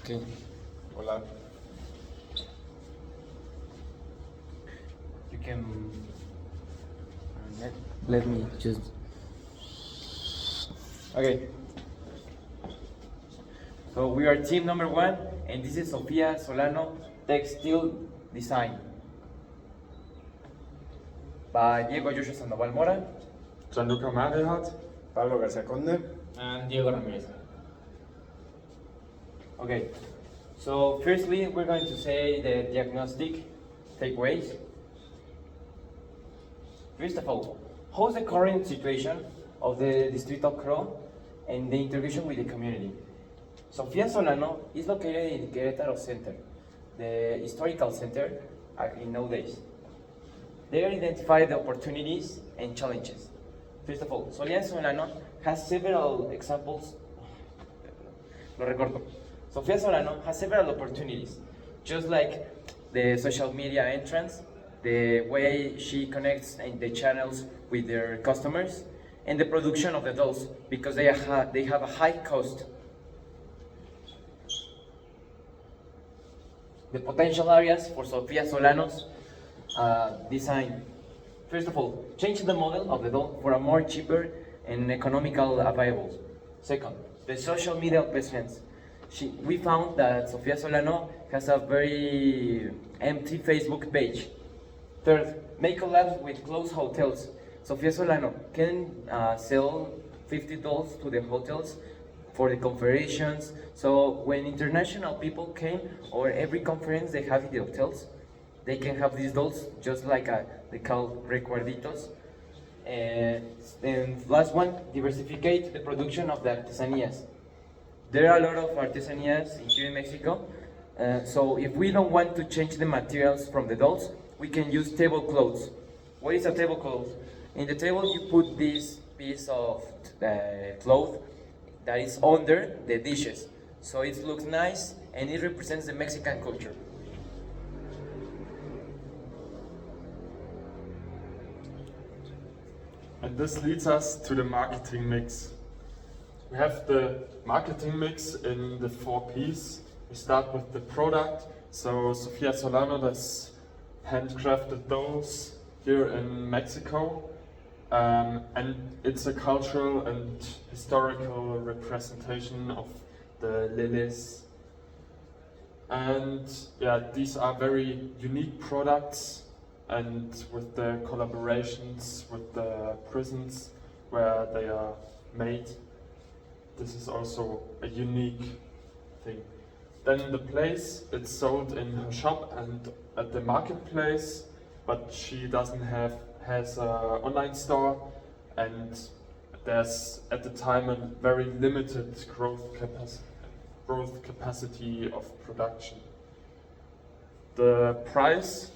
Okay. Hola. You can let me just. Okay. So we are team number 1, and this is Sofia Solano Textile Design by Diego Joshua Sandoval Mora, Gianluca Marihat, Pablo García Conde, and Diego Ramirez. Okay, so firstly, we're going to say the diagnostic takeaways. First of all, how's the current situation of the Distrito Crow and the integration with the community? Sofia Solano is located in Querétaro Center, the historical center in nowadays. They identify the opportunities and challenges. First of all, Sofia Solano has several examples. Lo recorto. Sofia Solano has several opportunities, just like the social media entrance, the way she connects and the channels with their customers, and the production of the dolls, because they have a high cost. The potential areas for Sofia Solano's design. First of all, change the model of the doll for a more cheaper and economical available. Second, the social media presence. We found that Sofia Solano has a very empty Facebook page. Third, make collabs with close hotels. Sofia Solano can sell 50 dolls to the hotels for the conferences. So when international people came, or every conference they have in the hotels, they can have these dolls, just like they call recuerditos. And last one, diversificate the production of the artesanías. There are a lot of artesanías here in Mexico, so if we don't want to change the materials from the dolls, we can use tablecloths. What is a tablecloth? In the table you put this piece of cloth that is under the dishes, so it looks nice and it represents the Mexican culture. and this leads us to the marketing mix. We have the marketing mix in the 4 Ps. We start with the product. So Sofia Solano does handcrafted dolls here in Mexico. And it's a cultural and historical representation of the lilies. And yeah, these are very unique products, and with the collaborations with the prisons where they are made, this is also a unique thing. Then the place, it's sold in her shop and at the marketplace, but she has an online store, and there's at the time a very limited growth capacity of production. The price,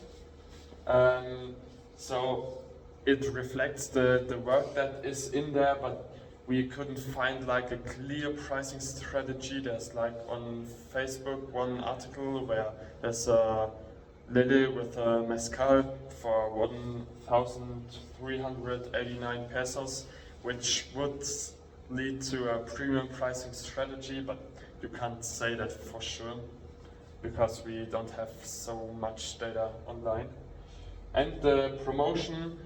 so it reflects the work that is in there, but we couldn't find like a clear pricing strategy. There's like on Facebook one article where there's a lily with a mezcal for 1,389 pesos, which would lead to a premium pricing strategy, but you can't say that for sure because we don't have so much data online. And the promotion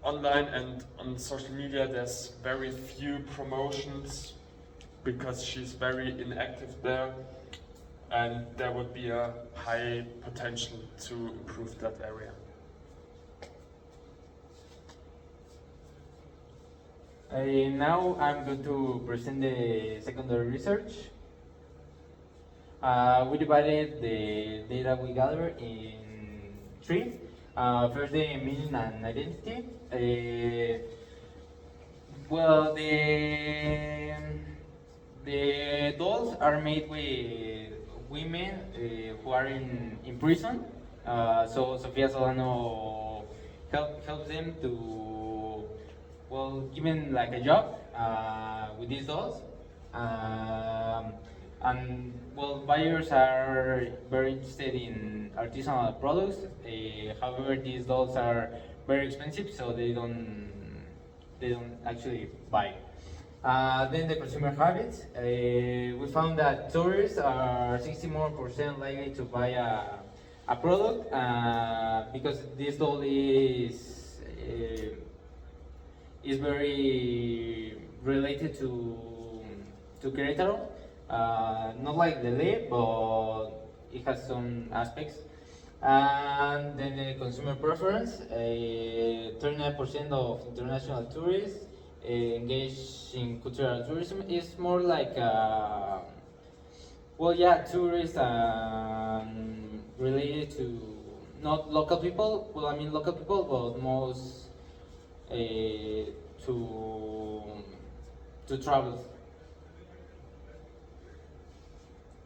online and on social media, there's very few promotions because she's very inactive there, and there would be a high potential to improve that area. Now I'm going to present the secondary research. We divided the data we gathered in 3. First, the meaning and identity. Well, the dolls are made with women who are in prison. So Sofia Solano helps them to, well, given like a job with these dolls. And well, buyers are very interested in artisanal products. However, these dolls are very expensive, so they don't actually buy. Then the consumer habits. We found that tourists are 60% more likely to buy a product because this doll is very related to Querétaro. Not like the Lele, but it has some aspects. And then the consumer preference, 39% of international tourists engage in cultural tourism. Is more like, well, yeah, tourists related to not local people. Well, I mean local people, but most to travelers.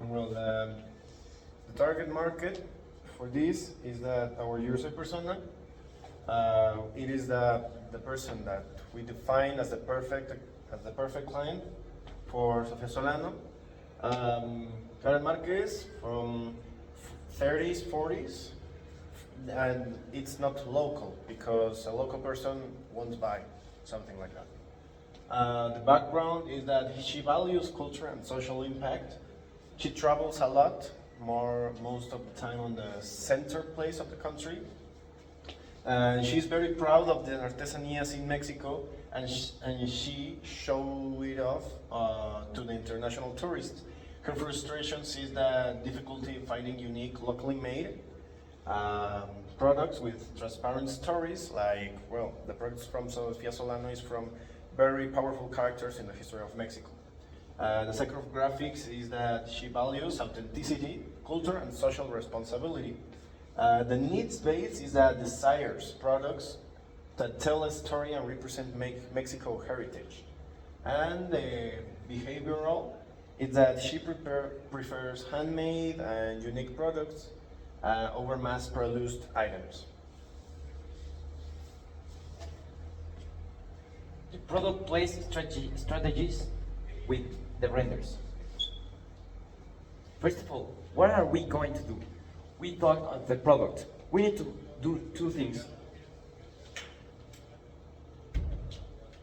Well, the target market for this is that our user persona. It is the person that we define as the perfect client for Sofia Solano. Target market is from 30s, 40s, and it's not local because a local person won't buy something like that. The background is that she values culture and social impact. She travels a lot, most of the time on the center place of the country. And she's very proud of the artesanías in Mexico, and she show it off to the international tourists. Her frustration is the difficulty finding unique, locally made products with transparent stories, like, well, the products from Sofia Solano is from very powerful characters in the history of Mexico. The psychographics is that she values authenticity, culture, and social responsibility. The needs base is that desires products that tell a story and represent Mexico heritage. And the behavioral is that she prefers handmade and unique products over mass-produced items. The product plays strategies with the renders. First of all, what are we going to do? We thought of the product. We need to do two things.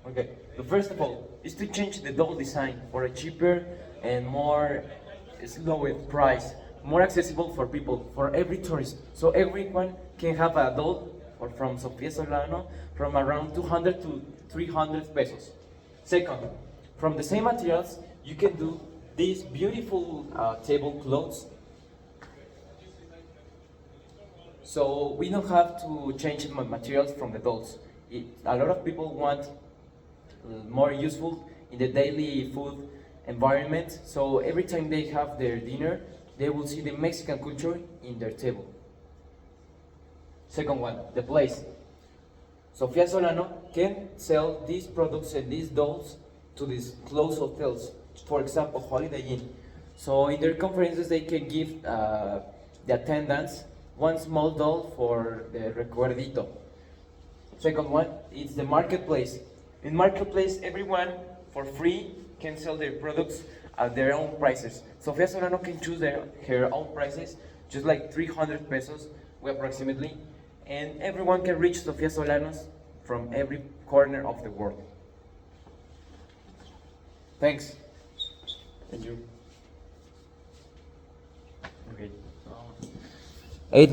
Okay, the first of all is to change the doll design for a cheaper and more slower price, more accessible for people, for every tourist. So everyone can have a doll from Sofia Solano from around 200 to 300 pesos. Second, from the same materials, you can do these beautiful tablecloths. So we don't have to change materials from the dolls. A lot of people want more useful in the daily food environment. So every time they have their dinner, they will see the Mexican culture in their table. Second one, the place. Sofia Solano can sell these products and these dolls to these close hotels. For example, Holiday Inn. So in their conferences, they can give the attendants one small doll for the recuerdito. Second one, it's the marketplace. In marketplace, everyone for free can sell their products at their own prices. Sofia Solano can choose her own prices, just like 300 pesos approximately, and everyone can reach Sofia Solano's from every corner of the world. Thanks. Thank you. Okay. 8